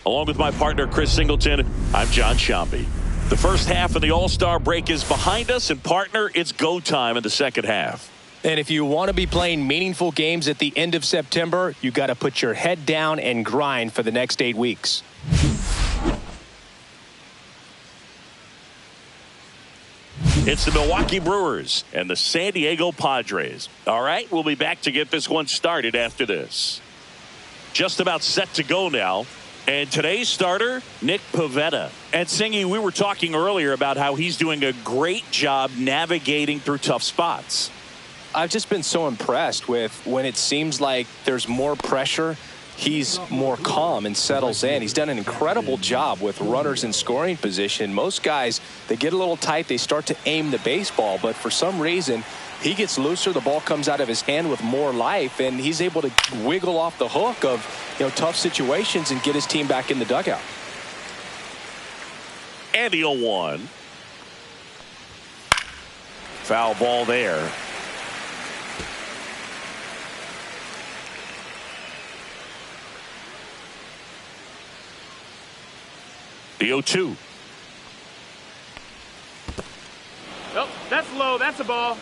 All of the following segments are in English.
Along with my partner, Chris Singleton, I'm John Shambi. The first half of the All-Star break is behind us, and partner, it's go time in the second half. And if you want to be playing meaningful games at the end of September, you got to put your head down and grind for the next 8 weeks. It's the Milwaukee Brewers and the San Diego Padres. All right, we'll be back to get this one started after this. Just about set to go now. And today's starter, Nick Pivetta. And Singy, we were talking earlier about how he's doing a great job navigating through tough spots. I've just been so impressed with when it seems like there's more pressure, he's more calm and settles in. He's done an incredible job with runners in scoring position. Most guys, they get a little tight, they start to aim the baseball, but for some reason, he gets looser, the ball comes out of his hand with more life, and he's able to wiggle off the hook of tough situations and get his team back in the dugout. And the 0-1. Foul ball there. The 0-2. Nope, that's low. That's a ball.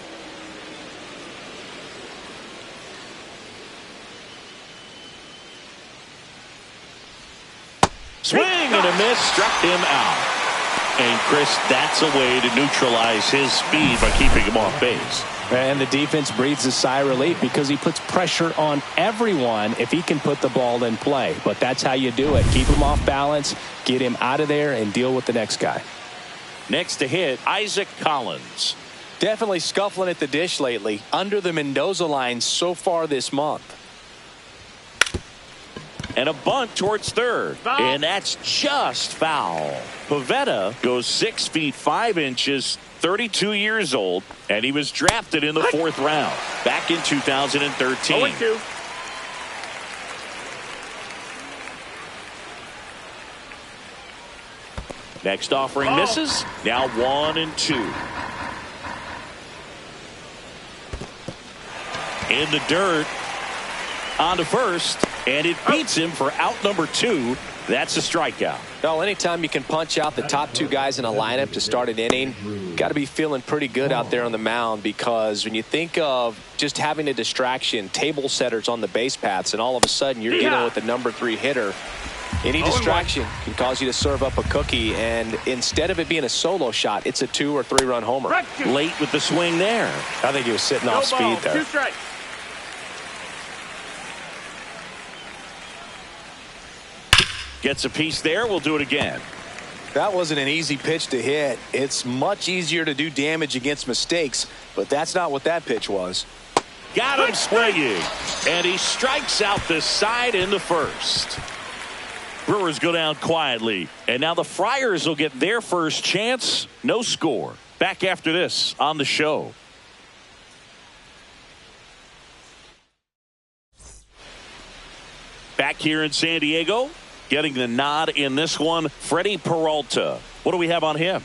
Swing and a miss, struck him out. And Chris, that's a way to neutralize his speed by keeping him off base. And the defense breathes a sigh of relief because he puts pressure on everyone if he can put the ball in play. But that's how you do it. Keep him off balance, get him out of there, and deal with the next guy. Next to hit, Isaac Collins. Definitely scuffling at the dish lately. Under the Mendoza line so far this month. And a bunt towards third. Foul. And that's just foul. Pivetta goes 6 feet 5 inches, 32 years old, and he was drafted in the 4th round back in 2013. 0-2. Next offering misses. Now 1-2. In the dirt. On to first. And it beats him for out number 2. That's a strikeout. Well, anytime you can punch out the top 2 guys in a lineup to start an inning, got to be feeling pretty good out there on the mound, because when you think of just having a distraction, table setters on the base paths, and all of a sudden you're dealing with the number 3 hitter, any distraction can cause you to serve up a cookie, and instead of it being a solo shot, it's a 2 or 3 run homer. Late with the swing there. I think he was sitting off speed there. 2 strikes. Gets a piece there. We'll do it again. That wasn't an easy pitch to hit. It's much easier to do damage against mistakes, but that's not what that pitch was. Got him swinging, and he strikes out the side in the first. Brewers go down quietly, and now the Friars will get their first chance. No score. Back after this on the show. Back here in San Diego, getting the nod in this one, Freddie Peralta. What do we have on him?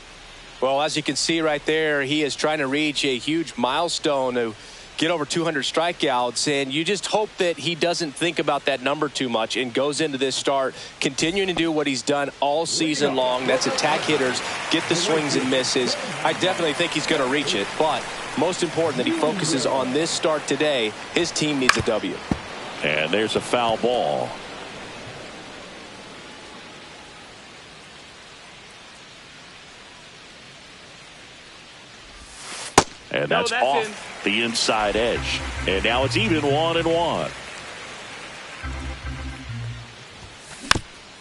Well, as you can see right there, he is trying to reach a huge milestone to get over 200 strikeouts, and you just hope that he doesn't think about that number too much and goes into this start continuing to do what he's done all season long. That's attack hitters, get the swings and misses. I definitely think he's going to reach it, but most important that he focuses on this start today. His team needs a W. And there's a foul ball. And that's off the inside edge. And now it's even 1-1.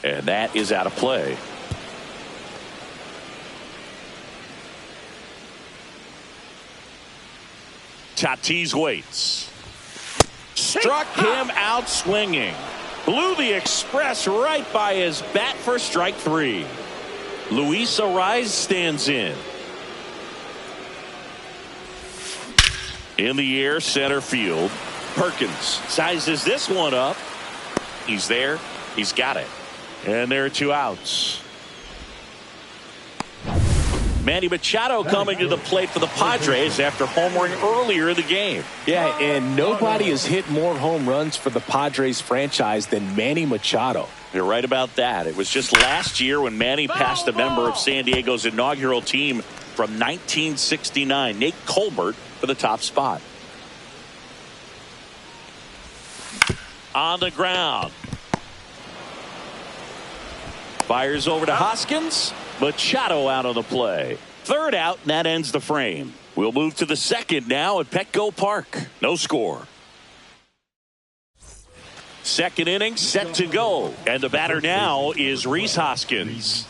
And that is out of play. Tatis waits. Struck him out swinging. Blew the express right by his bat for strike 3. Luis Ariz stands in. In the air, center field. Perkins sizes this one up. He's there. He's got it. And there are 2 outs. Manny Machado coming to the plate for the Padres after homering earlier in the game. Yeah, and nobody has hit more home runs for the Padres franchise than Manny Machado. You're right about that. It was just last year when Manny passed a member of San Diego's inaugural team from 1969, Nate Colbert, for the top spot. On the ground. Fires over to Hoskins. Machado out on the play. Third out, and that ends the frame. We'll move to the second now at Petco Park. No score. Second inning set to go. And the batter now is Rhys Hoskins.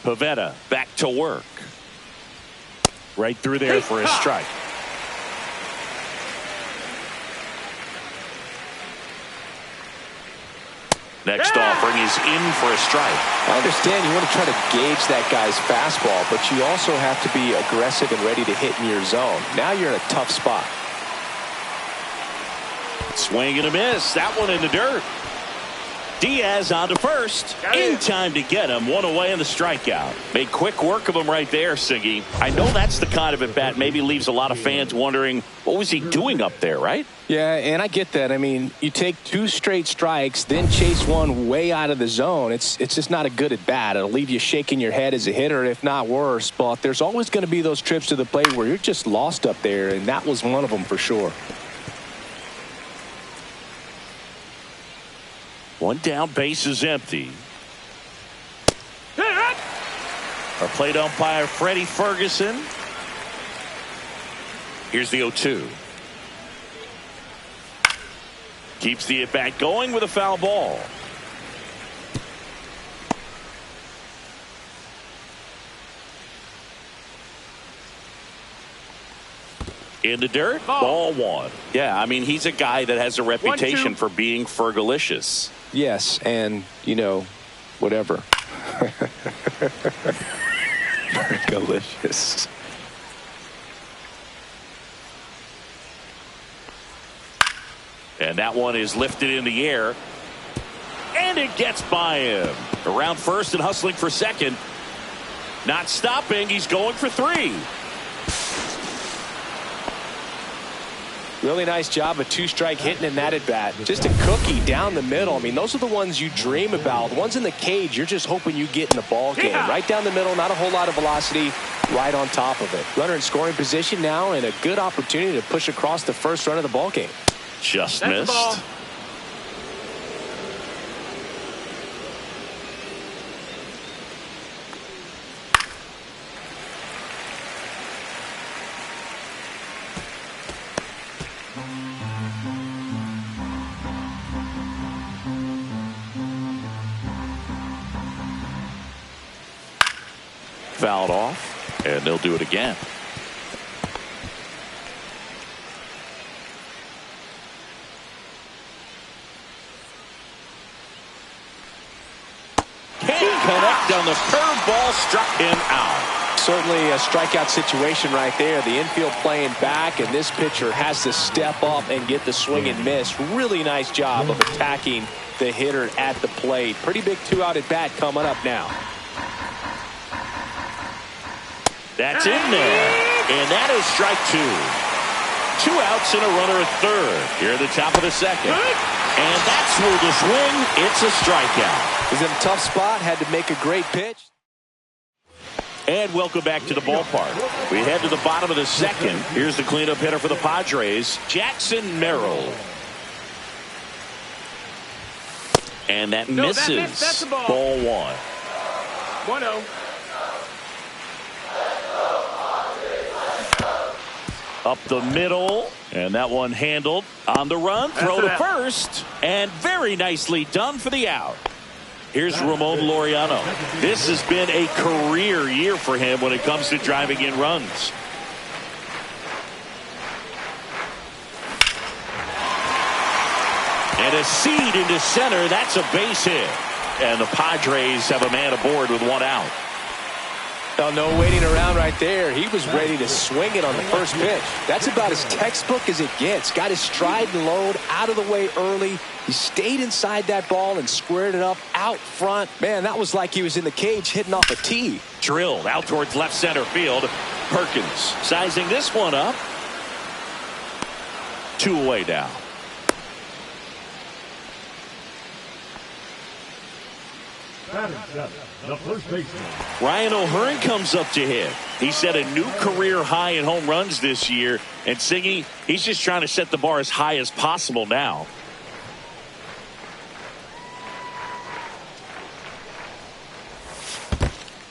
Pivetta back to work. Right through there for a strike. Next offering is in for a strike. I understand you want to try to gauge that guy's fastball, but you also have to be aggressive and ready to hit in your zone. Now you're in a tough spot. Swing and a miss. That one in the dirt. Diaz on to first. In time to get him. One away in the strikeout. Made quick work of him right there, Siggy. I know that's the kind of at bat maybe leaves a lot of fans wondering, what was he doing up there, right? Yeah, and I get that. I mean, you take 2 straight strikes, then chase one way out of the zone. It's just not a good at bat. It'll leave you shaking your head as a hitter, if not worse. But there's always going to be those trips to the plate where you're just lost up there, and that was one of them for sure. One down, base is empty. Our plate umpire, Freddie Ferguson. Here's the 0-2. Keeps the at-bat going with a foul ball. In the dirt, ball 1. Yeah, I mean, he's a guy that has a reputation for being fergalicious. Yes, and, you know, whatever. Fergalicious. And that one is lifted in the air. And it gets by him. Around first and hustling for second. Not stopping. He's going for 3. Really nice job of 2-strike hitting in that at bat. Just a cookie down the middle. I mean, those are the ones you dream about. The ones in the cage, you're just hoping you get in the ball game. Right down the middle, not a whole lot of velocity, right on top of it. Runner in scoring position now, and a good opportunity to push across the first run of the ball game. Just missed. Fouled off, and they'll do it again. Can't connect on the curveball, struck him out. Certainly a strikeout situation right there. The infield playing back, and this pitcher has to step up and get the swing and miss. Really nice job of attacking the hitter at the plate. Pretty big 2-out at bat coming up now. That's in there. And that is strike 2. 2 outs and a runner at third. Here at the top of the second. And that's where the swing. It's a strikeout. He's in a tough spot. Had to make a great pitch. And welcome back to the ballpark. We head to the bottom of the second. Here's the cleanup hitter for the Padres, Jackson Merrill. And that misses. That's a ball. Ball 1. 1-0. Up the middle, and that one handled on the run. Throw to first, and very nicely done for the out. Here's Ramon Laureano. This has been a career year for him when it comes to driving in runs. And a seed into center. That's a base hit. And the Padres have a man aboard with 1 out. Oh, no waiting around right there. He was ready to swing it on the first pitch. That's about as textbook as it gets. Got his stride and load out of the way early. He stayed inside that ball and squared it up out front. Man, that was like he was in the cage hitting off a tee. Drilled out towards left center field. Perkins sizing this one up. 2 away now. The first baseman. Ryan O'Hearn comes up to hit. He set a new career high in home runs this year. And Siggy, he's just trying to set the bar as high as possible now.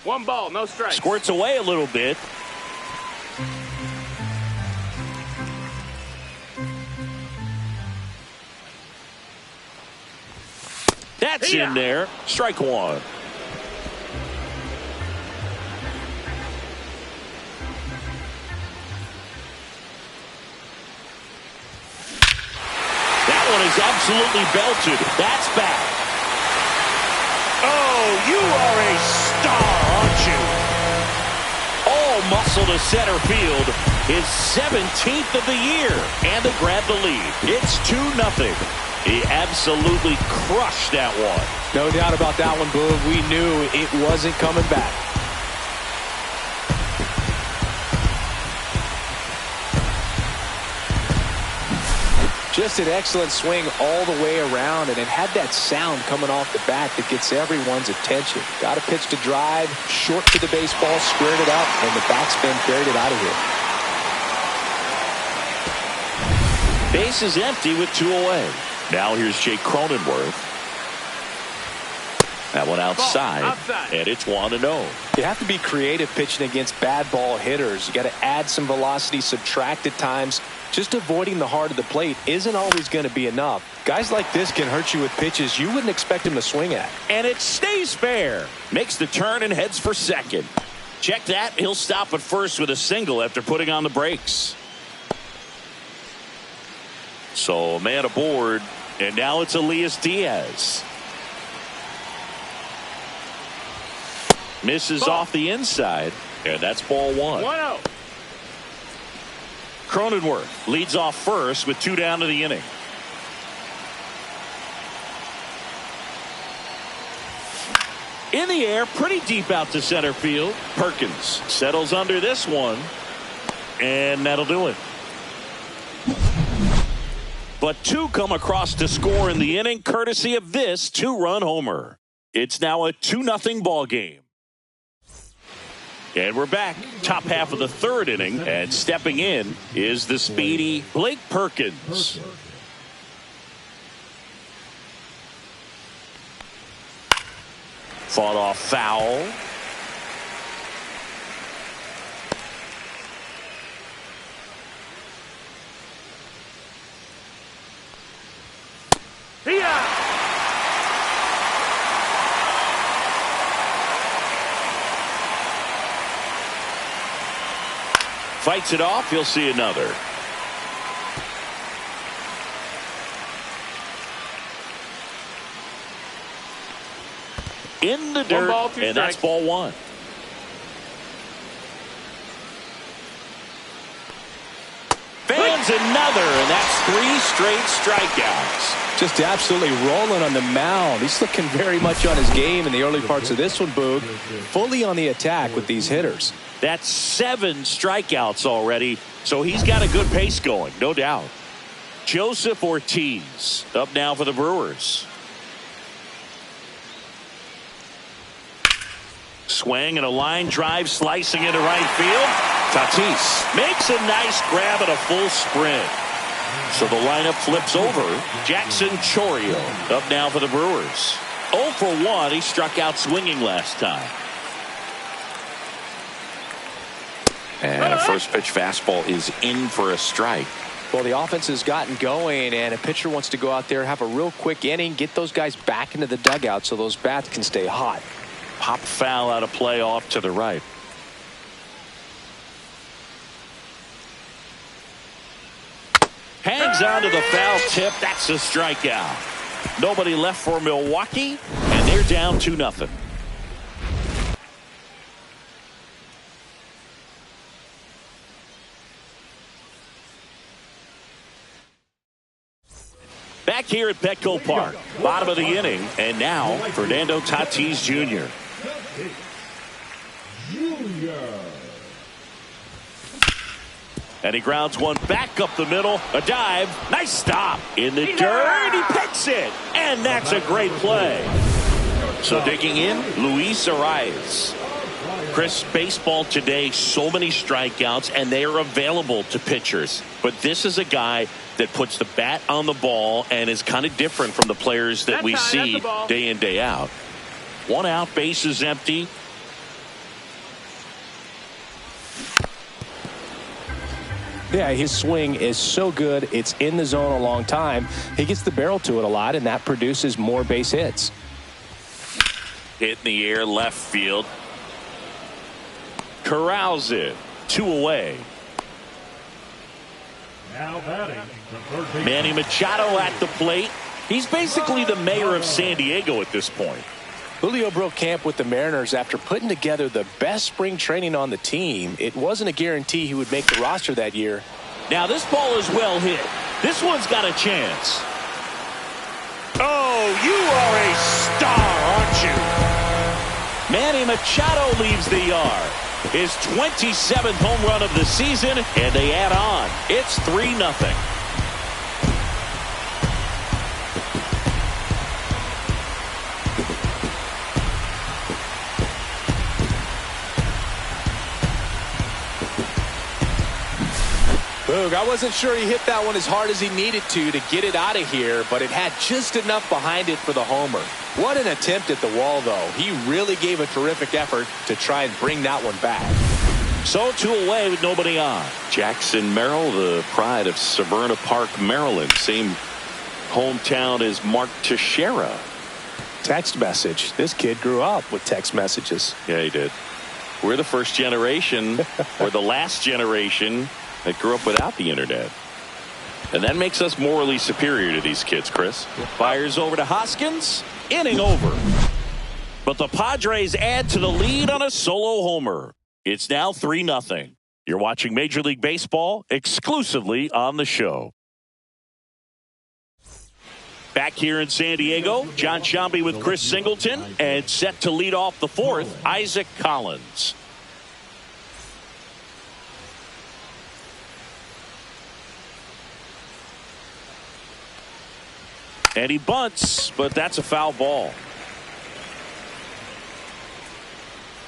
One ball, no strikes. Squirts away a little bit. That's in there. Strike one. That one is absolutely belted. That's back. Oh, you are a star, aren't you? All muscle to center field. His 17th of the year. And they grab the lead. It's 2-0. He absolutely crushed that one. No doubt about that one, Boog. We knew it wasn't coming back. Just an excellent swing all the way around, and it had that sound coming off the bat that gets everyone's attention. Got a pitch to drive, short to the baseball, squared it up, and the backspin carried it out of here. Base is empty with 2 away. Now here's Jake Cronenworth. That one outside. And it's 1-0. You have to be creative pitching against bad ball hitters. You got to add some velocity, subtract at times. Just avoiding the heart of the plate isn't always going to be enough. Guys like this can hurt you with pitches you wouldn't expect him to swing at. And it stays fair. Makes the turn and heads for second. Check that. He'll stop at first with a single after putting on the brakes. So a man aboard. And now it's Elias Diaz. Misses off the inside. And that's ball 1. 1-0. Cronenworth leads off first with 2 down to the inning. In the air, pretty deep out to center field. Perkins settles under this one. And that'll do it. But 2 come across to score in the inning, courtesy of this 2-run homer. It's now a 2-0 ball game. And we're back. Top half of the 3rd inning. And stepping in is the speedy Blake Perkins. Fought off foul. Fights it off. You'll see another. In the dirt, ball, 2 and strikes. that's ball 1. Fans another, and that's 3 straight strikeouts. Just absolutely rolling on the mound. He's looking very much on his game in the early parts of this one, Boog. Fully on the attack with these hitters. That's 7 strikeouts already, so he's got a good pace going, no doubt. Joseph Ortiz up now for the Brewers. Swing and a line drive slicing into right field. Tatis makes a nice grab and a full sprint. So the lineup flips over. Jackson Chourio up now for the Brewers. 0 for 1. He struck out swinging last time. And a first pitch fastball is in for a strike. Well, the offense has gotten going, and a pitcher wants to go out there, have a real quick inning, get those guys back into the dugout so those bats can stay hot. Pop foul out of play off to the right. Hangs on to the foul tip. That's a strikeout. Nobody left for Milwaukee, and they're down 2-0. back here at Petco Park. Bottom of the inning. And now, Fernando Tatis Jr. And he grounds one back up the middle. A dive. Nice stop. In the dirt. He picks it. And that's a great play. So digging in, Luis Arias. Chris, baseball today, so many strikeouts, and they are available to pitchers. But this is a guy that puts the bat on the ball and is kind of different from the players that we see day in, day out. One out, base is empty. Yeah, his swing is so good. It's in the zone a long time. He gets the barrel to it a lot, and that produces more base hits. Hit in the air, left field. Corrals it. 2 away. Now batting, Manny Machado at the plate. He's basically the mayor of San Diego at this point. Julio broke camp with the Mariners after putting together the best spring training on the team. It wasn't a guarantee he would make the roster that year. Now this ball is well hit. This one's got a chance. Oh, you are a star, aren't you? Manny Machado leaves the yard. His 27th home run of the season, and they add on. It's 3-0. Boog, I wasn't sure he hit that one as hard as he needed to get it out of here, but it had just enough behind it for the homer. What an attempt at the wall, though. He really gave a terrific effort to try and bring that one back. So 2 away with nobody on. Jackson Merrill, the pride of Severna Park, Maryland. Same hometown as Mark Teixeira. Text message. This kid grew up with text messages. Yeah, he did. We're the first generation, or the last generation, that grew up without the internet. And that makes us morally superior to these kids, Chris. Fires over to Hoskins. Inning over. But the Padres add to the lead on a solo homer. It's now 3-0. You're watching Major League Baseball exclusively on the show. Back here in San Diego, John Sciambi with Chris Singleton, and set to lead off the fourth, Isaac Collins. And he bunts, but that's a foul ball.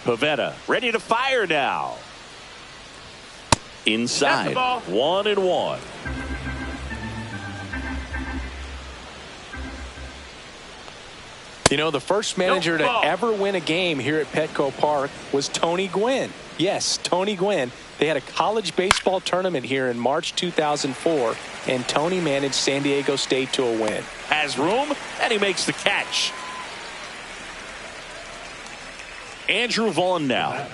Pivetta ready to fire now. Inside, 1-1. You know, the first manager to ever win a game here at Petco Park was Tony Gwynn. Yes, Tony Gwynn. They had a college baseball tournament here in March 2004, and Tony managed San Diego State to a win. Has room, and he makes the catch. Andrew Vaughn now.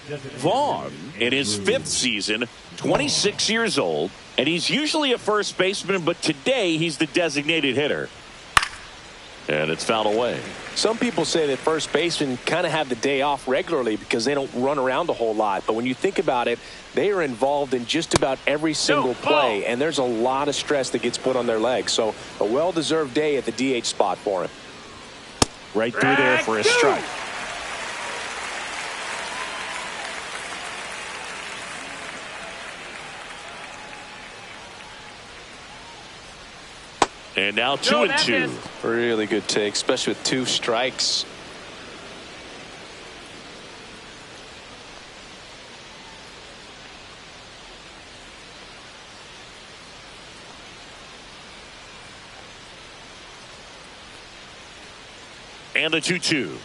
Vaughn, in his 5th season, 26 years old, and he's usually a first baseman, but today he's the designated hitter. And it's fouled away. Some people say that first basemen kind of have the day off regularly because they don't run around a whole lot. But when you think about it, they are involved in just about every single play, and there's a lot of stress that gets put on their legs. So a well-deserved day at the DH spot for him. Right through there for a strike. And now 2-2. Really good take, especially with 2 strikes. And the 2-2.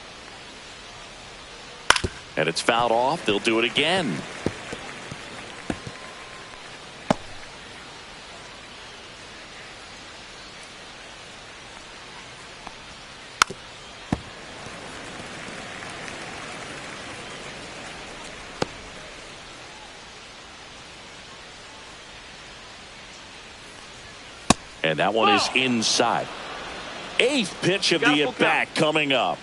And it's fouled off. They'll do it again. And that one is inside. 8th pitch of the at-bat coming up.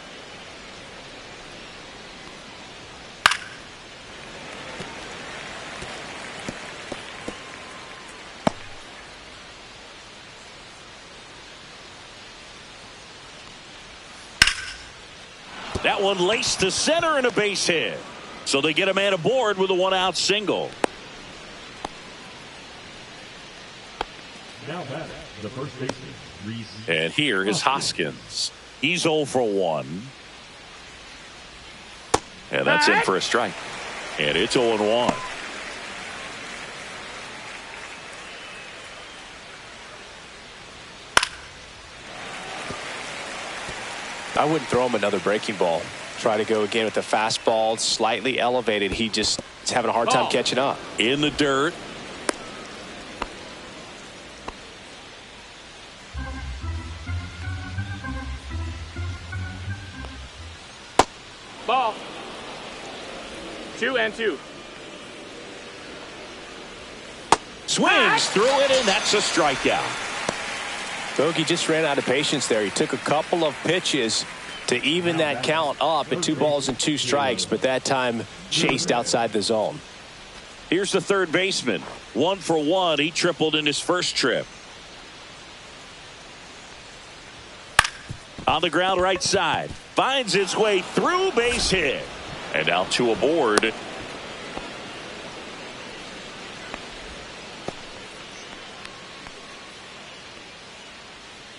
That one laced to center and a base hit. So they get a man aboard with a one-out single. Now back, the first baseman, Reese. And here is Hoskins. He's 0 for 1. And that's in for a strike. And it's 0-1. I wouldn't throw him another breaking ball. Try to go again with the fastball, slightly elevated. He just is having a hard time catching up. In the dirt. Ball. 2-2. Swings through it, and that's a strikeout. Bogey just ran out of patience there. He took a couple of pitches to even that count up at 2 balls and 2 strikes, but that time chased outside the zone. Here's the third baseman. 1 for 1. He tripled in his first trip. On the ground right side. Finds its way through, base hit. And now 2 aboard.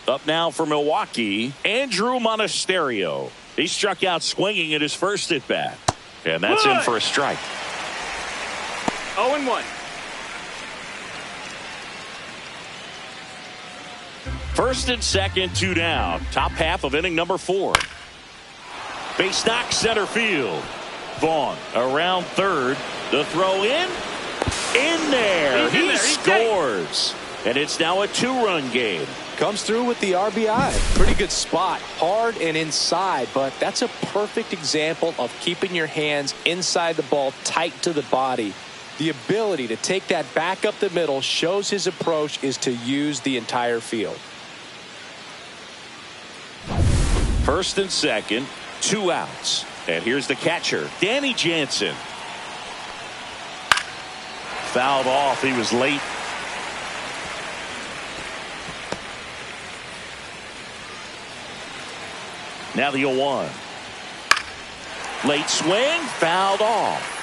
Up now for Milwaukee, Andrew Monasterio. He struck out swinging at his first at bat. And that's in for a strike. 0-1. First and second, 2 down. Top half of inning number 4. Base knock center field. Vaughn around third. The throw in. In there. He scores. And it's now a 2-run game. Comes through with the RBI. Pretty good spot. Hard and inside, but that's a perfect example of keeping your hands inside the ball, tight to the body. The ability to take that back up the middle shows his approach is to use the entire field. First and second, 2 outs. And here's the catcher, Danny Jansen. Fouled off. He was late. Now the 0-1. Late swing, fouled off.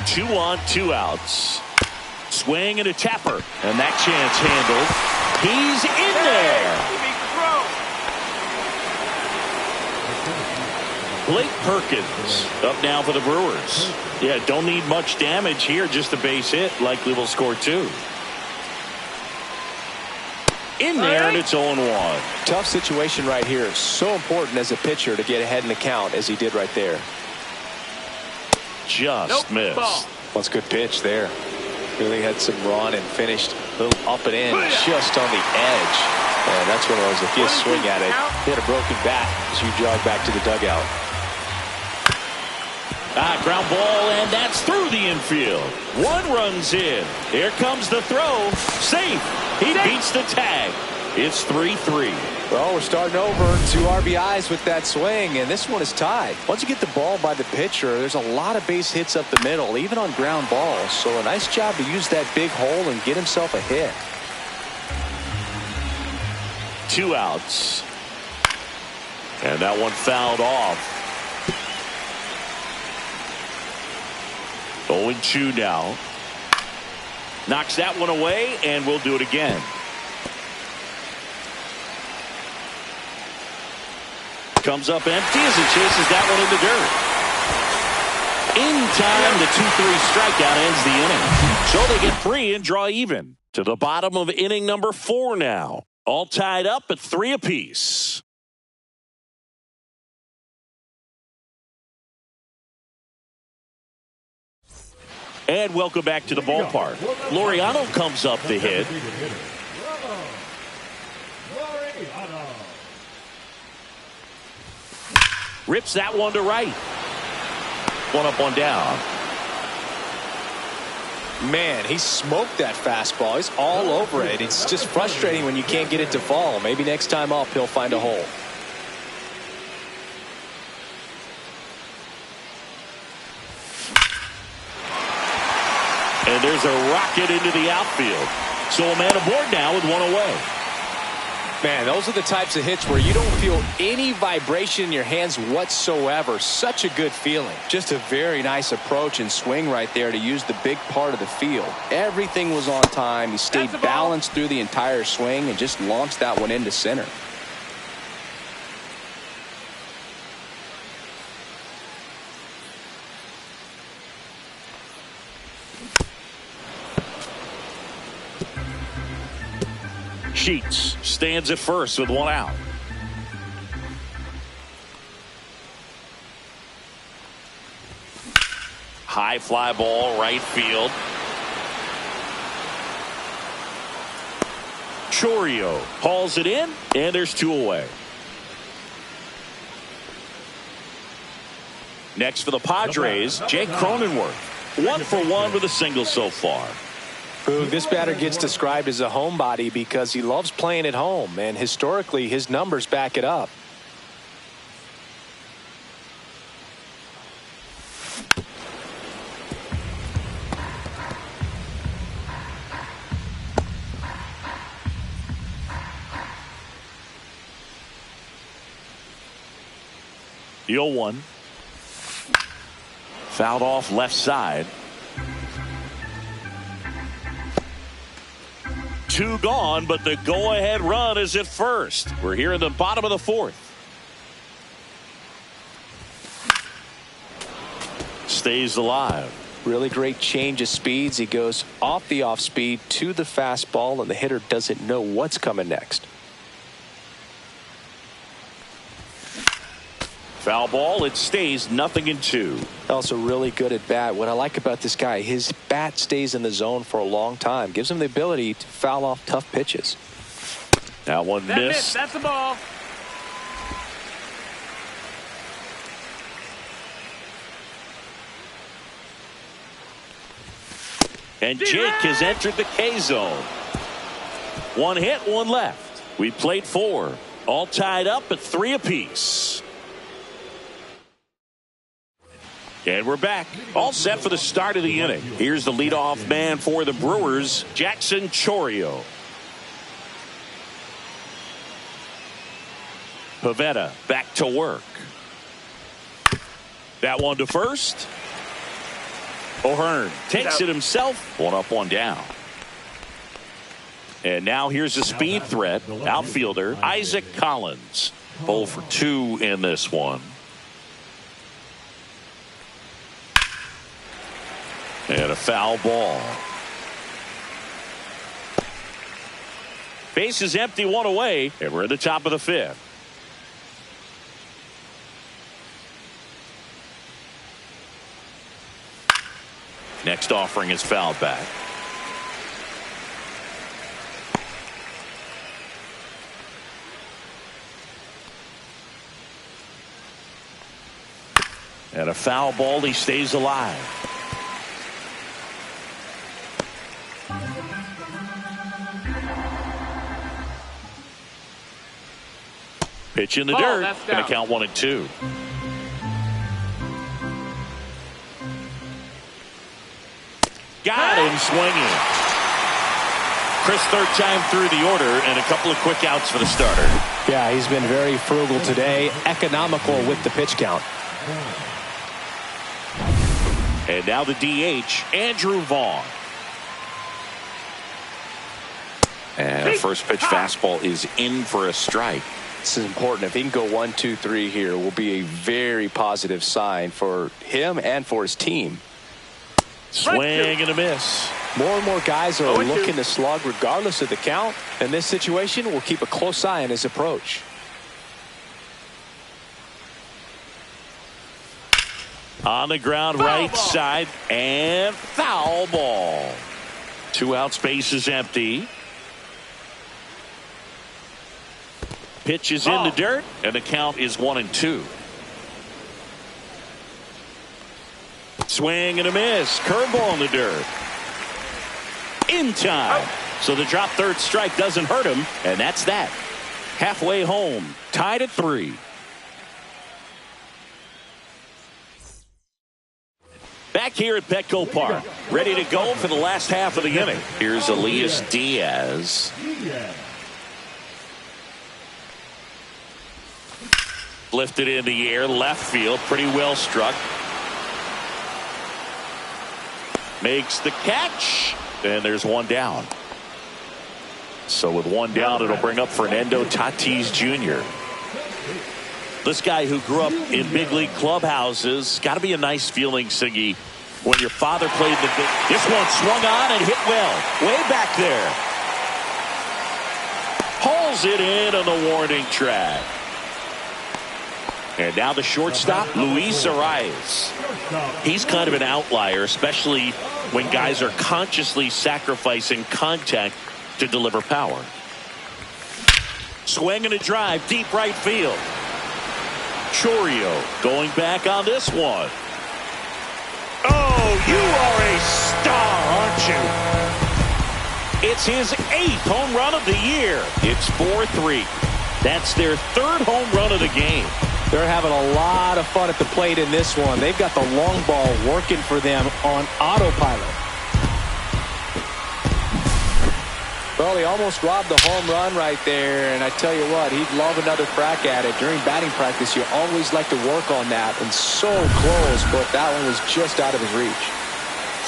Two on, 2 outs. Swing and a tapper. And that chance handled. He's in there. Blake Perkins up now for the Brewers. Yeah, don't need much damage here. Just a base hit. Likely will score 2. In there, and it's 0-1. Tough situation right here. So important as a pitcher to get ahead in the count as he did right there. Just missed. Ball. That's a good pitch there. Really had some run and finished a little up and in, just on the edge. And that's one of those, if you swing at it, hit a broken bat as you jog back to the dugout. Ground ball, and that's through the infield. 1 run's in. Here comes the throw. Safe. He beats the tag. It's 3-3. Well, we're starting over. 2 RBIs with that swing, and this one is tied. Once you get the ball by the pitcher, there's a lot of base hits up the middle, even on ground balls. So a nice job to use that big hole and get himself a hit. 2 outs. And that one fouled off. 0-2 now. Knocks that one away, and we'll do it again. Comes up empty as he chases that one in the dirt. In time, the 2-3 strikeout ends the inning. So they get 3 and draw even. To the bottom of inning number 4 now. All tied up at 3 apiece. And welcome back to the ballpark. Laureano comes up to hit. Rips that one to right. 1 up, 1 down. Man, he smoked that fastball. He's all over it. It's just frustrating when you can't get it to fall. Maybe next time up he'll find a hole. And there's a rocket into the outfield. So a man aboard now with one away. Man, those are the types of hits where you don't feel any vibration in your hands whatsoever. Such a good feeling. Just a very nice approach and swing right there to use the big part of the field. Everything was on time. He stayed balanced through the entire swing and just launched that one into center. Sheets stands at first with one out. High fly ball, right field. Chourio hauls it in, and there's two away. Next for the Padres, Jake Cronenworth. 1 for 1 with a single so far. This batter gets described as a homebody because he loves playing at home, and historically his numbers back it up. The 0-1. Fouled off left side. 2 gone, but the go-ahead run is at first. We're here in the bottom of the 4th. Stays alive. Really great change of speeds. He goes off the off speed to the fastball, and the hitter doesn't know what's coming next. Foul ball. It stays 0-2. Also really good at bat. What I like about this guy, his bat stays in the zone for a long time. Gives him the ability to foul off tough pitches. That one missed. That's the ball. And Jake has entered the K zone. 1 hit, 1 left. We played 4. All tied up at 3 apiece. And we're back. All set for the start of the inning. Here's the leadoff man for the Brewers, Jackson Chourio. Pivetta back to work. That one to first. O'Hearn takes it himself. 1 up, 1 down. And now here's a speed threat. Outfielder Isaac Collins. 0 for 2 in this one. And a foul ball. Base is empty, 1 away, and we're at the top of the 5th. Next offering is fouled back. And a foul ball. He stays alive. Pitch in the dirt. Going to count 1-2. Got him swinging. Chris, 3rd time through the order, and a couple of quick outs for the starter. Yeah, he's been very frugal today. Economical with the pitch count. And now the DH, Andrew Vaughn. And a first pitch fastball is in for a strike. This is important. If he can go 1, 2, 3 here, will be a very positive sign for him and for his team. Swing and a miss. More and more guys are looking to slug regardless of the count. In this situation, we'll keep a close eye on his approach. On the ground, right side, and foul ball. 2 outs, base is empty. Pitch is in the dirt, and the count is 1-2. Swing and a miss. Curveball in the dirt. In time. So the drop 3rd strike doesn't hurt him, and that's that. Halfway home, tied at 3. Back here at Petco Park, ready to go for the last half of the inning. Here's Elias Diaz. Lifted in the air, left field, pretty well struck. Makes the catch, and there's one down. So with one down, it'll bring up Fernando Tatis Jr. This guy who grew up in big league clubhouses, got to be a nice feeling, Siggy, when your father played the big. This one swung on and hit well, way back there. Pulls it in on the warning track. And now the shortstop, Luis Arias. He's kind of an outlier, especially when guys are consciously sacrificing contact to deliver power. Swing and a drive, deep right field. Chorio going back on this one. Oh, you are a star, aren't you? It's his 8th home run of the year. It's 4-3. That's their 3rd home run of the game. They're having a lot of fun at the plate in this one. They've got the long ball working for them on autopilot. Well, he almost robbed the home run right there, and I tell you what, he'd love another crack at it. During batting practice, you always like to work on that, and so close, but that one was just out of his reach.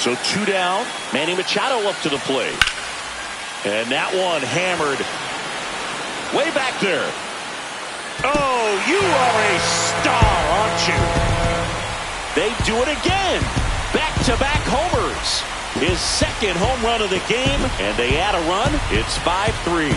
So 2 down, Manny Machado up to the plate. And that one hammered way back there. Oh, you are a star, aren't you? They do it again. Back-to-back homers. His 2nd home run of the game, and they add a run. It's 5-3.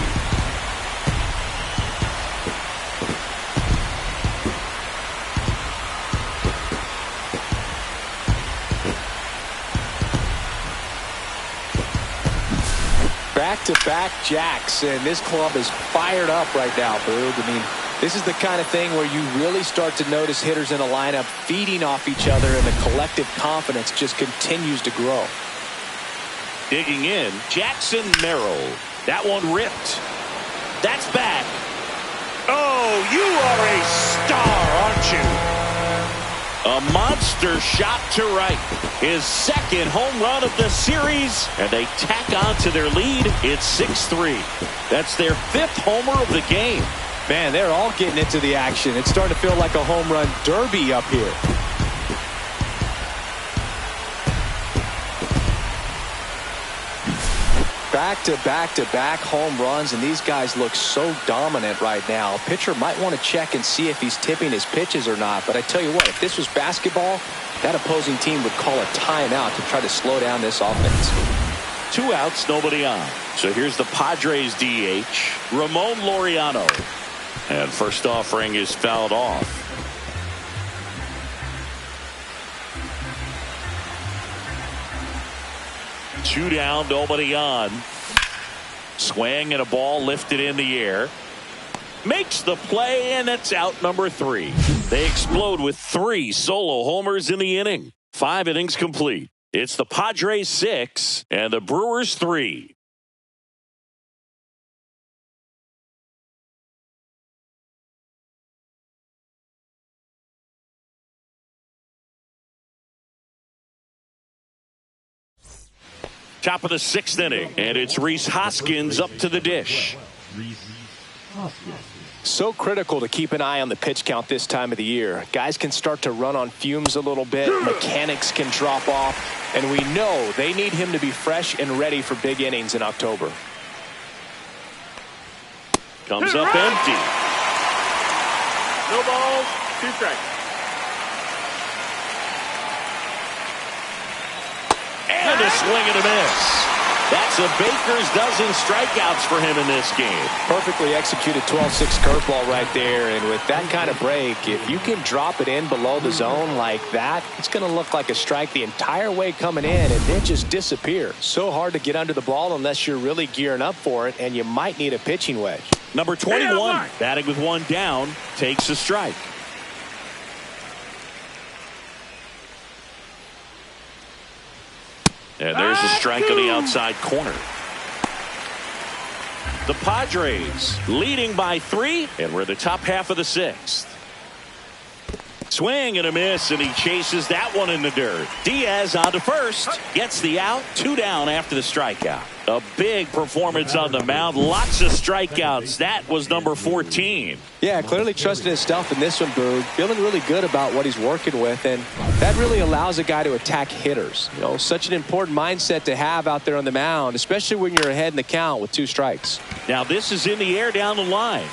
Back-to-back jacks, and this club is fired up right now, Boog. I mean, this is the kind of thing where you really start to notice hitters in a lineup feeding off each other, and the collective confidence just continues to grow. Digging in, Jackson Merrill. That one ripped. That's back. Oh, you are a star, aren't you? A monster shot to right. His 2nd home run of the series, and they tack on to their lead. It's 6-3. That's their 5th homer of the game. Man, they're all getting into the action. It's starting to feel like a home run derby up here. Back-to-back-to-back home runs, and these guys look so dominant right now. A pitcher might want to check and see if he's tipping his pitches or not, but I tell you what, if this was basketball, that opposing team would call a timeout to try to slow down this offense. 2 outs, nobody on. So here's the Padres DH, Ramon Laureano. And first offering is fouled off. Two down, nobody on. Swing and a ball lifted in the air. Makes the play, and it's out number 3. They explode with 3 solo homers in the inning. 5 innings complete. It's the Padres 6 and the Brewers 3. Top of the 6th inning, and it's Rhys Hoskins up to the dish. So critical to keep an eye on the pitch count this time of the year. Guys can start to run on fumes a little bit. Mechanics can drop off, and we know they need him to be fresh and ready for big innings in October. Comes up empty. No balls, 2 strikes. And a swing and a miss. That's a baker's dozen strikeouts for him in this game. Perfectly executed 12-6 curveball right there. And with that kind of break, if you can drop it in below the zone like that, it's going to look like a strike the entire way coming in and then just disappear. So hard to get under the ball unless you're really gearing up for it, and you might need a pitching wedge. Number 21, batting with 1 down, takes a strike. And there's a strike on the outside corner. The Padres leading by 3, and we're the top half of the 6th. Swing and a miss, and he chases that one in the dirt. Diaz on to first. Gets the out. 2 down after the strikeout. A big performance on the mound. Lots of strikeouts. That was number 14. Yeah, clearly trusting his stuff in this one, Boog. Feeling really good about what he's working with, and that really allows a guy to attack hitters. You know, such an important mindset to have out there on the mound, especially when you're ahead in the count with 2 strikes. Now this is in the air down the line.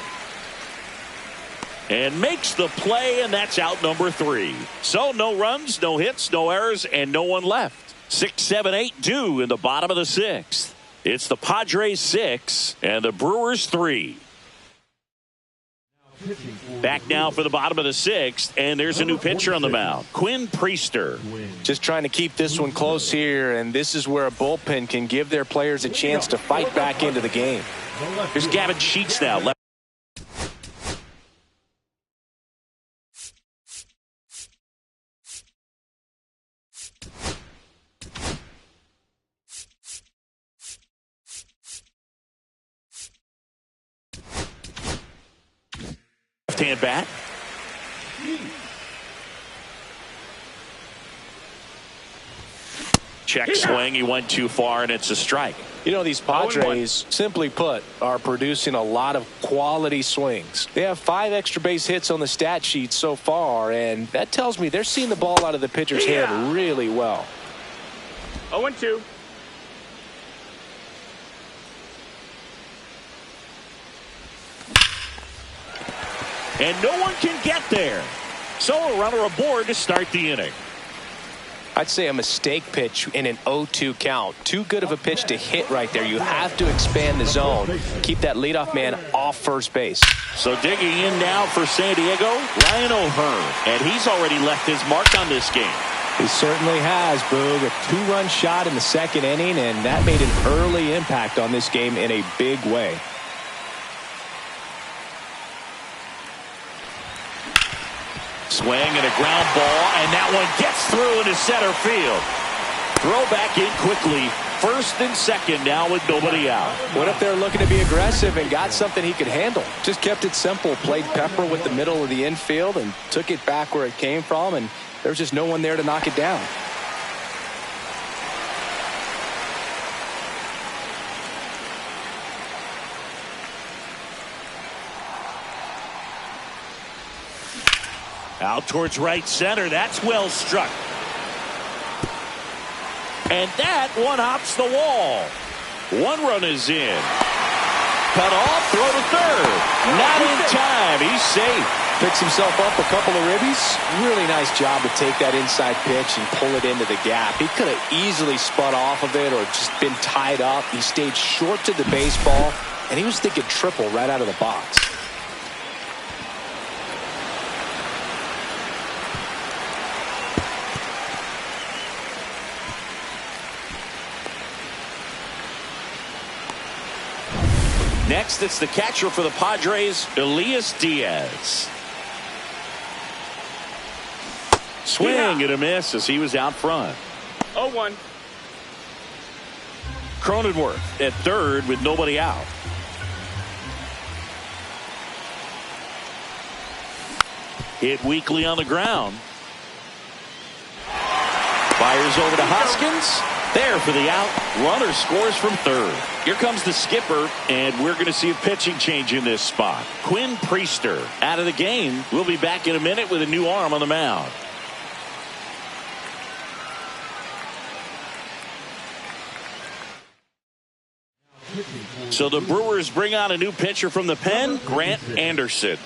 And makes the play, and that's out number 3. So no runs, no hits, no errors, and no one left. 6, 7, 8 due in the bottom of the 6th. It's the Padres 6 and the Brewers 3. Back now for the bottom of the 6th, and there's a new pitcher on the mound, Quinn Priester. Just trying to keep this one close here, and this is where a bullpen can give their players a chance to fight back into the game. Here's Gavin Sheets now. Left-hand bat. Check swing. He went too far, and it's a strike. You know, these Padres, simply put, are producing a lot of quality swings. They have 5 extra base hits on the stat sheet so far, and that tells me they're seeing the ball out of the pitcher's hand really well. 0-2. And no one can get there. So a runner aboard to start the inning. I'd say a mistake pitch in an 0-2 count. Too good of a pitch to hit right there. You have to expand the zone. Keep that leadoff man off first base. So digging in now for San Diego, Ryan O'Hearn. And he's already left his mark on this game. He certainly has, Boog. A 2-run shot in the 2nd inning, and that made an early impact on this game in a big way. Swing and a ground ball, and that one gets through into center field. Throw back in quickly. 1st and 2nd now with nobody out. Went up there looking to be aggressive and got something he could handle. Just kept it simple. Played pepper with the middle of the infield and took it back where it came from, and there's just no one there to knock it down. Out towards right center. That's well struck. And that one hops the wall. 1 run is in. Cut off, throw to 3rd. Not in time. He's safe. Picks himself up a couple of ribbies. Really nice job to take that inside pitch and pull it into the gap. He could have easily spun off of it or just been tied up. He stayed short to the baseball, and he was thinking triple right out of the box. Next, it's the catcher for the Padres, Elias Diaz. Swing and a miss as he was out front. 0-1. Cronenworth at 3rd with nobody out. Hit weakly on the ground. Fires over to Hoskins. There for the out. Runner scores from 3rd. Here comes the skipper, and we're going to see a pitching change in this spot. Quinn Priester out of the game. We'll be back in a minute with a new arm on the mound. So the Brewers bring on a new pitcher from the pen, Grant Anderson.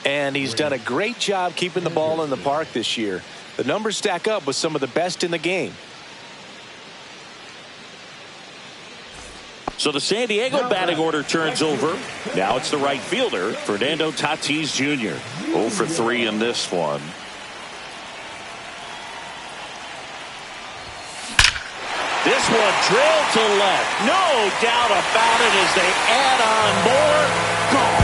And he's done a great job keeping the ball in the park this year. The numbers stack up with some of the best in the game. So the San Diego batting order turns over. Now it's the right fielder, Fernando Tatis Jr. 0 for 3 in this one. This one drilled to left. No doubt about it as they add on more. Gone.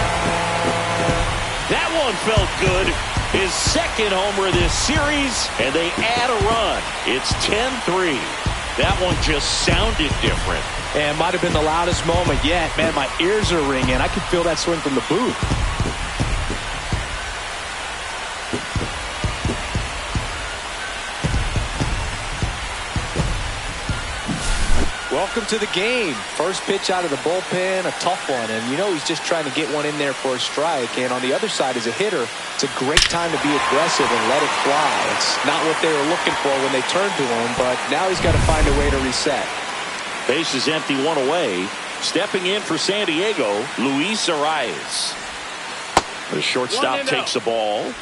That one felt good. His 2nd homer this series, and they add a run. It's 10-3. That one just sounded different. And might have been the loudest moment yet. Man, my ears are ringing. I could feel that swing from the booth. Welcome to the game. First pitch out of the bullpen, a tough one. And you know he's just trying to get one in there for a strike. And on the other side, as a hitter, it's a great time to be aggressive and let it fly. It's not what they were looking for when they turned to him, but now he's got to find a way to reset. Base is empty, one away. Stepping in for San Diego, Luis Arias. The shortstop takes the ball.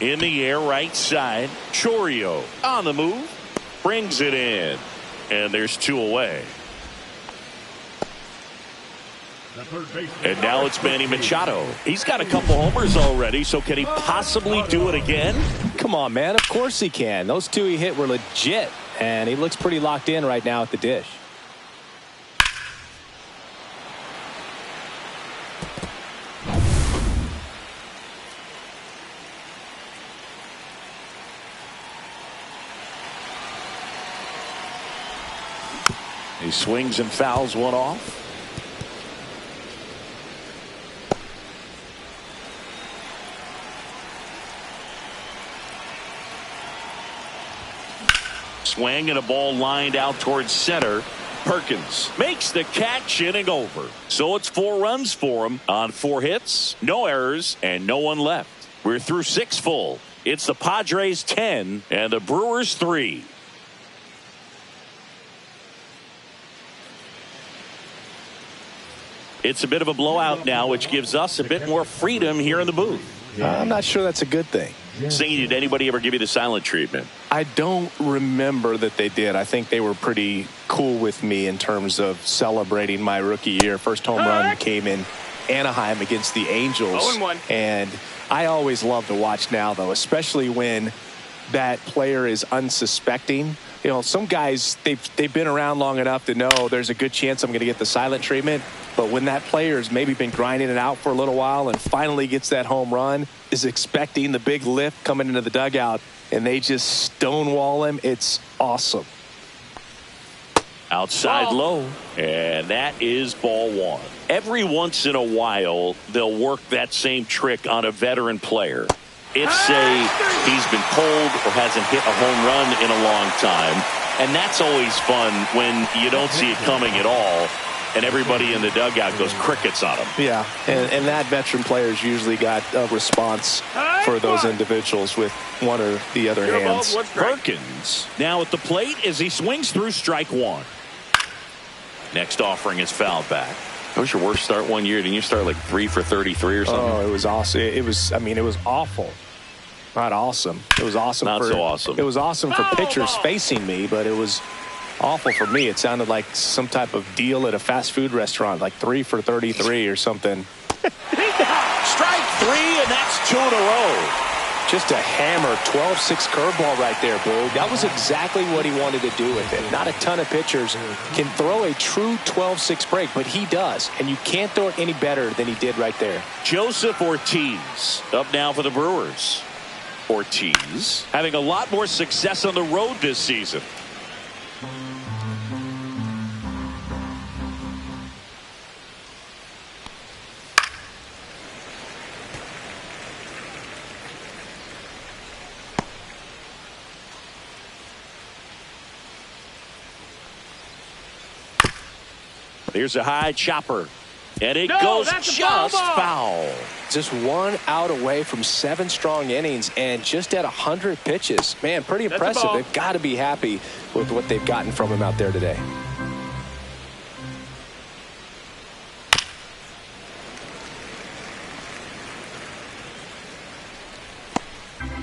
In the air, right side. Chourio on the move. Brings it in. And there's 2 away. And now it's Manny Machado. He's got a couple homers already, so can he possibly do it again? Come on, man. Of course he can. Those 2 he hit were legit. And he looks pretty locked in right now at the dish. He swings and fouls one off. Swing and a ball lined out towards center. Perkins makes the catch, inning over. So it's 4 runs for him on 4 hits, no errors, and no one left. We're through 6 full. It's the Padres 10 and the Brewers 3. It's a bit of a blowout now, which gives us a bit more freedom here in the booth. I'm not sure that's a good thing. Singing, did anybody ever give you the silent treatment? I don't remember that they did. I think they were pretty cool with me in terms of celebrating my rookie year. First home run came in Anaheim against the Angels. 0-1. And I always love to watch now, though, especially when that player is unsuspecting. You know, some guys, they've been around long enough to know there's a good chance I'm going to get the silent treatment. But when that player's maybe been grinding it out for a little while and finally gets that home run, is expecting the big lift coming into the dugout, and they just stonewall him, it's awesome. Outside low, and that is ball 1. Every once in a while, they'll work that same trick on a veteran player. It's say he's been cold or hasn't hit a home run in a long time, and that's always fun when you don't see it coming at all. And everybody in the dugout goes crickets on him. Yeah, and that veteran player's usually got a response for those individuals with one or the other hands. Perkins now at the plate as he swings through strike 1. Next offering is fouled back. That was your worst start one year. Didn't you start like 3 for 33 or something? Oh, it was awesome. It was awful. Not awesome. It was awesome. Not so awesome. It was awesome for pitchers facing me, but it was awful for me. It sounded like some type of deal at a fast food restaurant, like 3 for 33 or something. Strike 3, and that's 2 in a row. Just a hammer 12-6 curveball right there, Boo. That was exactly what he wanted to do with it. Not a ton of pitchers can throw a true 12-6 break, but he does. And you can't throw it any better than he did right there. Joseph Ortiz up now for the Brewers. Ortiz having a lot more success on the road this season. There's a high chopper, and it goes just foul. Just 1 out away from 7 strong innings and just at 100 pitches. Man, pretty impressive. They've got to be happy with what they've gotten from him out there today.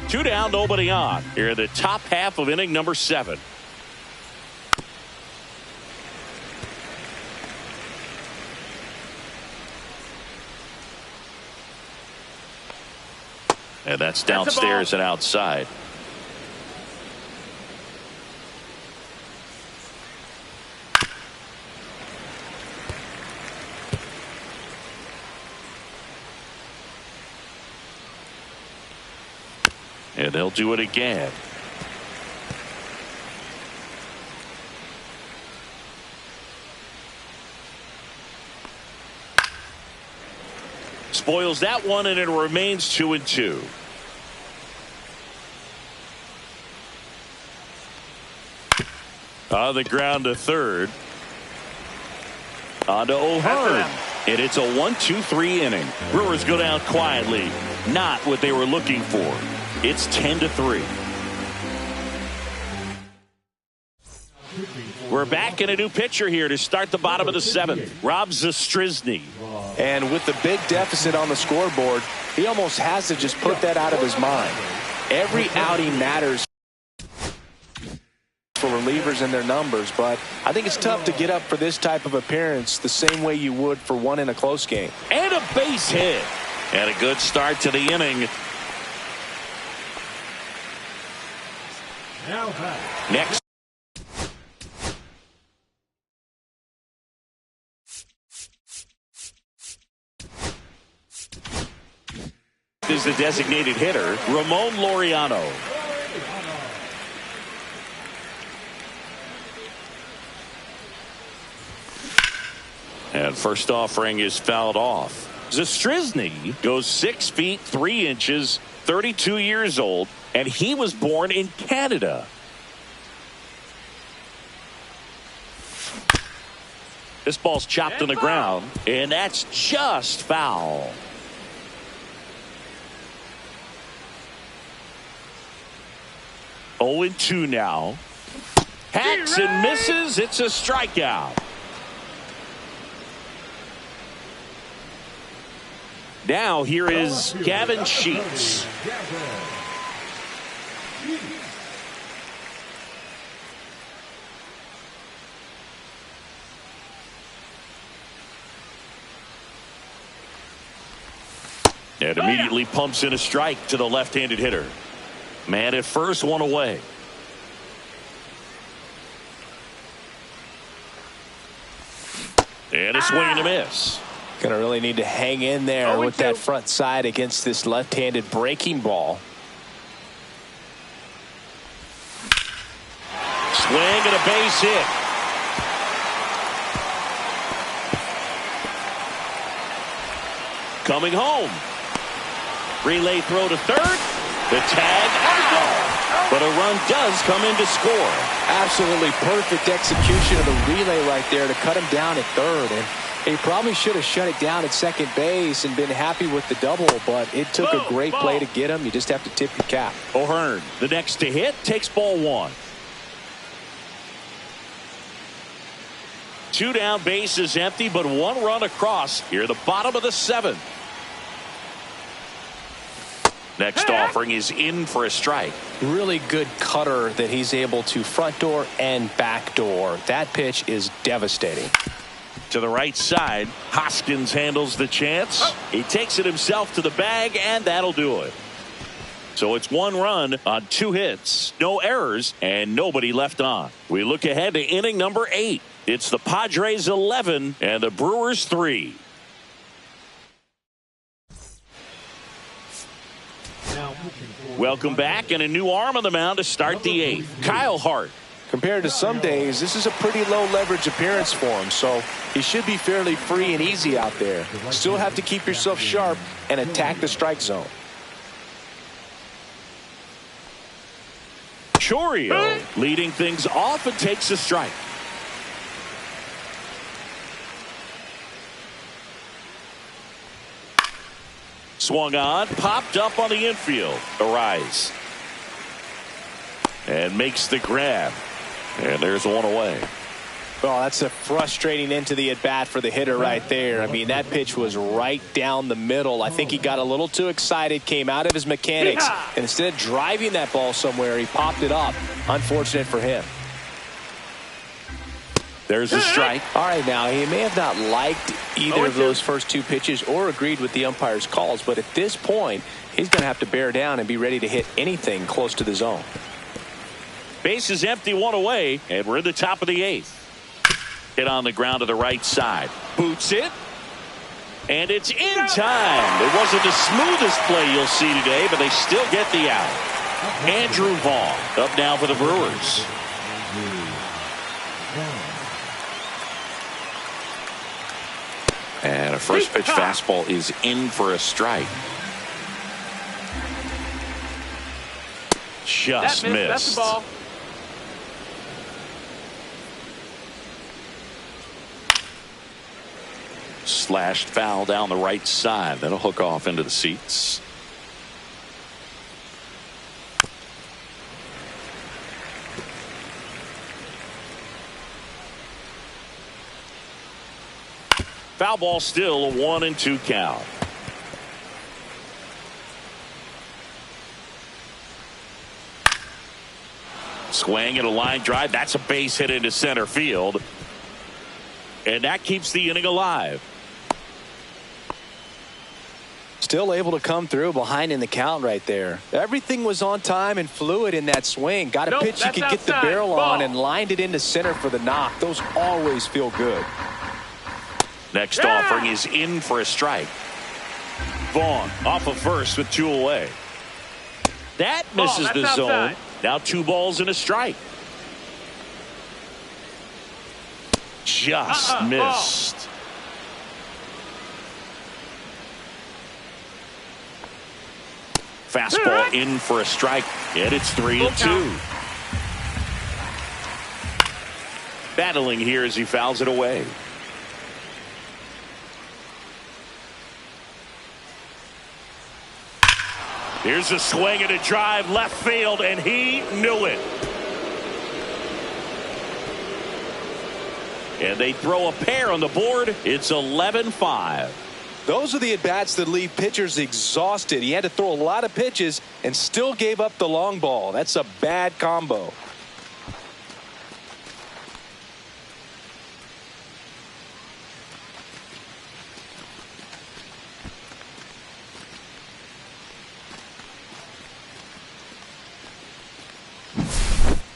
Two down, nobody on. Here in the top half of inning number 7. And that's downstairs and outside. And they'll do it again. spoils that one, and it remains 2-2. On the ground to third. On to O'Hearn. And it's a 1-2-3 inning. Brewers go down quietly. Not what they were looking for. It's 10-3. We're back in a new pitcher here to start the bottom of the seventh. Rob Zastryzny. And with the big deficit on the scoreboard, he almost has to just put that out of his mind. Every outing matters for relievers and their numbers, but I think it's tough to get up for this type of appearance the same way you would for one in a close game. And a base hit. And a good start to the inning. Next. Is the designated hitter, Ramon Laureano. And first offering is fouled off. Zastryzny goes 6 feet 3 inches, 32 years old, and he was born in Canada. This ball's chopped on the ground, and that's just foul. Oh, 0-2 now. Hacks and misses. It's a strikeout. Now here is Gavin Sheets. And immediately pumps in a strike to the left-handed hitter. Man at first, one away. And a swing and a miss. Going to really need to hang in there with that front side against this left-handed breaking ball. Swing and a base hit. Coming home. Relay throw to third. The tag out. But a run does come in to score. Absolutely perfect execution of the relay right there to cut him down at third. And he probably should have shut it down at second base and been happy with the double, but it took a great play to get him. You just have to tip your cap. O'Hearn, the next to hit, takes ball one. 2 down, base is empty, but 1 run across here, the bottom of the seventh. Next offering is in for a strike. Really good cutter that he's able to front door and back door. That pitch is devastating. To the right side, Hoskins handles the chance. He takes it himself to the bag, and that'll do it. So it's 1 run on 2 hits, no errors, and nobody left on. We look ahead to inning number 8. It's the Padres 11 and the Brewers 3. Welcome back, and a new arm on the mound to start the 8th. Kyle Hart. Compared to some days, this is a pretty low leverage appearance for him, so he should be fairly free and easy out there. Still have to keep yourself sharp and attack the strike zone. Chourio leading things off and takes a strike. Swung on, popped up on the infield. Arise. And makes the grab. And there's 1 away. Oh, that's a frustrating end to the at-bat for the hitter right there. I mean, that pitch was right down the middle. I think he got a little too excited, came out of his mechanics, and instead of driving that ball somewhere, he popped it up. Unfortunate for him. There's a strike. All right, now, he may have not liked either of those first 2 pitches or agreed with the umpire's calls, but at this point, he's going to have to bear down and be ready to hit anything close to the zone. Base is empty, 1 away, and we're in the top of the 8th. Hit on the ground to the right side. Boots it. And it's in time. It wasn't the smoothest play you'll see today, but they still get the out. Andrew Vaughn up now for the Brewers. And a first pitch fastball is in for a strike. Just missed. That's the ball. Slashed foul down the right side. That'll hook off into the seats. Foul ball, still a 1-2 count. Swing and a line drive. That's a base hit into center field. And that keeps the inning alive. Still able to come through behind in the count right there. Everything was on time and fluid in that swing. Got a pitch you could get the barrel on and lined it into center for the knock. Those always feel good. Next offering is in for a strike. Vaughn off of first with 2 away. That misses the zone. Now 2 balls and a strike. Just missed. Fastball in for a strike, and it's 3-2. Battling here as he fouls it away. Here's a swing and a drive left field, and he knew it. And they throw a pair on the board. It's 11-5. Those are the at-bats that leave pitchers exhausted. He had to throw a lot of pitches and still gave up the long ball. That's a bad combo.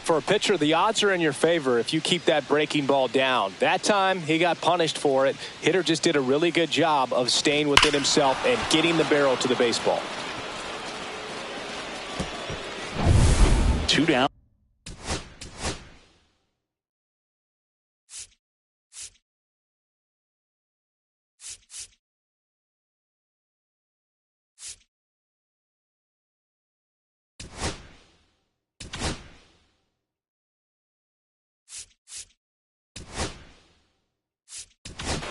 For a pitcher, the odds are in your favor if you keep that breaking ball down. That time, he got punished for it. Hitter just did a really good job of staying within himself and getting the barrel to the baseball. 2 down.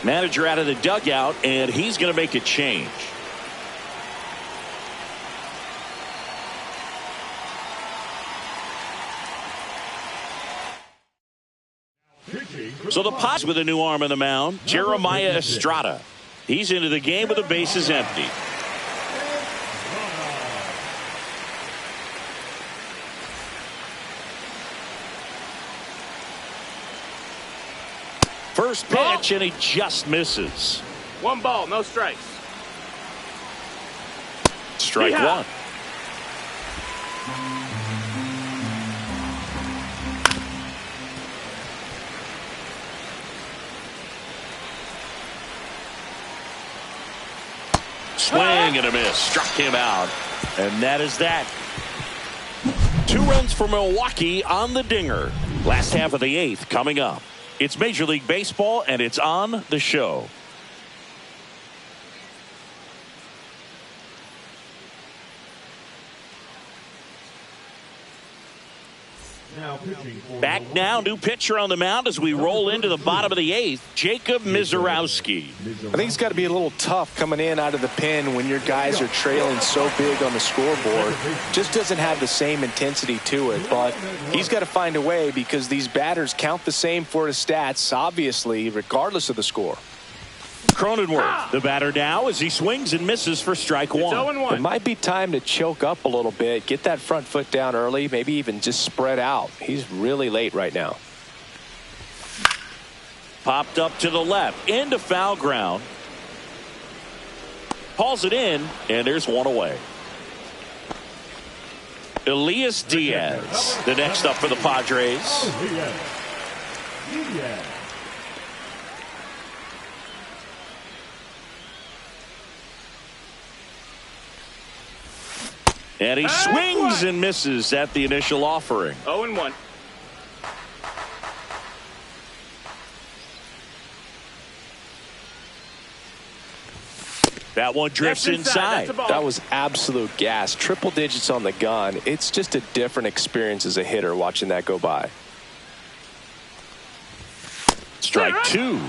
Manager out of the dugout, and he's going to make a change. So the Padres with a new arm on the mound, Jeremiah Estrada. He's into the game with the bases empty. First pitch, and he just misses. 1 ball, no strikes. Strike 1. Swing and a miss. Struck him out. And that is that. 2 runs for Milwaukee on the dinger. Last half of the 8th coming up. It's Major League Baseball, and it's on the show. Back now, new pitcher on the mound as we roll into the bottom of the 8th, Jacob Mizorowski. I think it's got to be a little tough coming in out of the pen when your guys are trailing so big on the scoreboard. Just doesn't have the same intensity to it, but he's got to find a way because these batters count the same for his stats, obviously, regardless of the score. Cronenworth, the batter now as he swings and misses for strike 1. It might be time to choke up a little bit, get that front foot down early, maybe even just spread out. He's really late right now. Popped up to the left, into foul ground. Hauls it in, and there's 1 away. Elias Diaz, the next up for the Padres. And he swings and misses at the initial offering. 0-1. That one drifts inside. That was absolute gas. Triple digits on the gun. It's just a different experience as a hitter watching that go by. Strike two.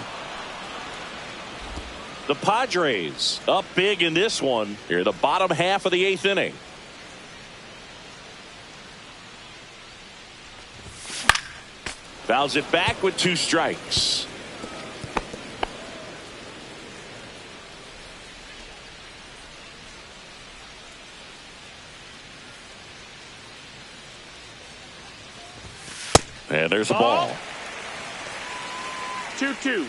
The Padres up big in this one here, the bottom half of the 8th inning. Fouls it back with 2 strikes. And there's a ball. 2-2.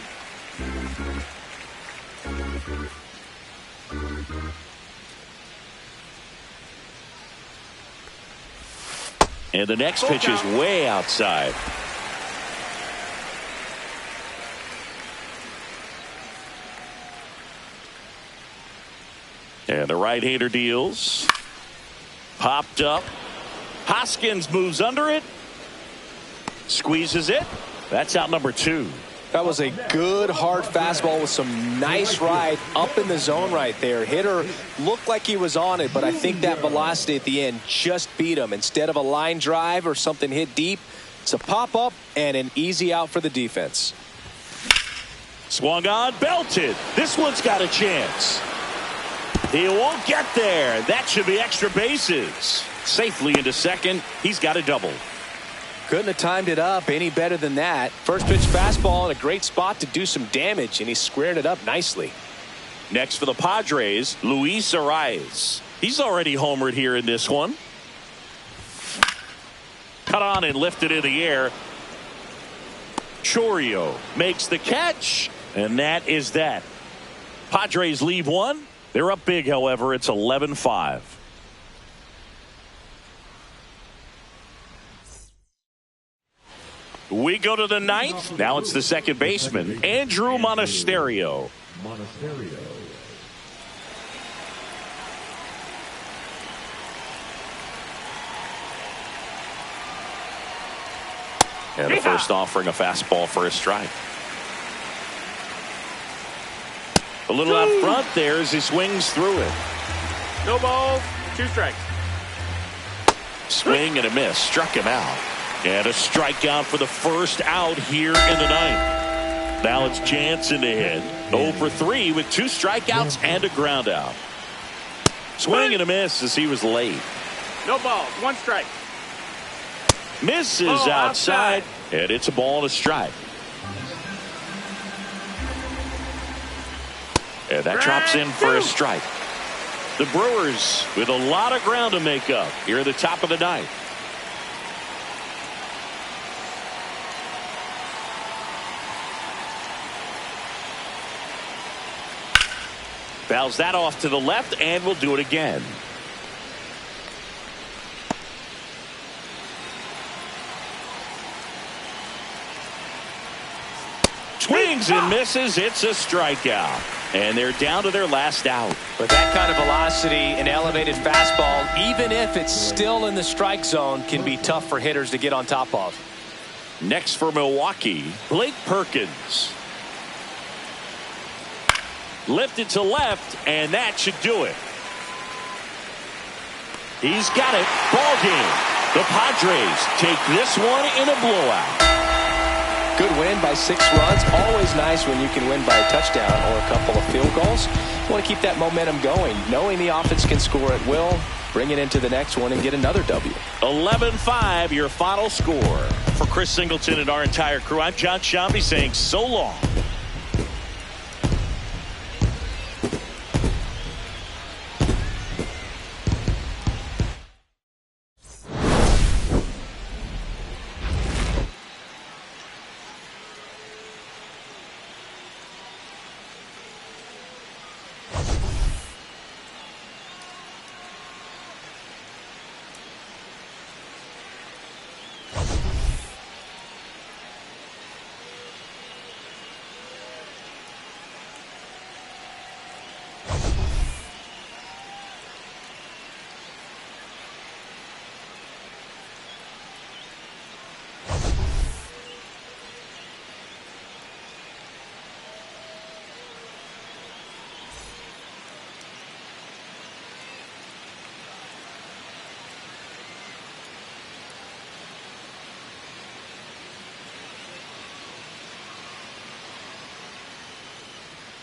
And the next pitch is way outside. And the right-hander deals. Popped up. Hoskins moves under it. Squeezes it. That's out number 2. That was a good hard fastball with some nice ride up in the zone right there. Hitter looked like he was on it, but I think that velocity at the end just beat him. Instead of a line drive or something hit deep, it's a pop up and an easy out for the defense. Swung on, belted. This one's got a chance. He won't get there. That should be extra bases. Safely into second. He's got a double. Couldn't have timed it up any better than that. First pitch fastball in a great spot to do some damage, and he squared it up nicely. Next for the Padres, Luis Arias. He's already homered here in this one. Cut on and lifted in the air. Chourio makes the catch, and that is that. Padres leave one. They're up big, however. It's 11-5. We go to the 9th. Now it's the second baseman, Andrew Monasterio. And the first offering a fastball for a strike. A little out front there as he swings through it. No balls, 2 strikes. Swing and a miss. Struck him out. And a strikeout for the first out here in the 9th. Now it's Jansen to hit. 0 for 3 with 2 strikeouts and a ground out. Swing and a miss as he was late. No balls, 1 strike. Misses outside. And it's a ball and a strike. And that drops in for a strike. The Brewers with a lot of ground to make up here at the top of the 9th. Fouls that off to the left, and we'll do it again. Swings and misses. It's a strikeout. And they're down to their last out. With that kind of velocity, an elevated fastball, even if it's still in the strike zone, can be tough for hitters to get on top of. Next for Milwaukee, Blake Perkins. Lifted to left, and that should do it. He's got it. Ball game. The Padres take this one in a blowout. Good win by 6 runs. Always nice when you can win by a touchdown or a couple of field goals. Want to keep that momentum going, knowing the offense can score at will, bring it into the next one and get another W. 11-5, your final score. For Chris Singleton and our entire crew, I'm John Shambi saying so long.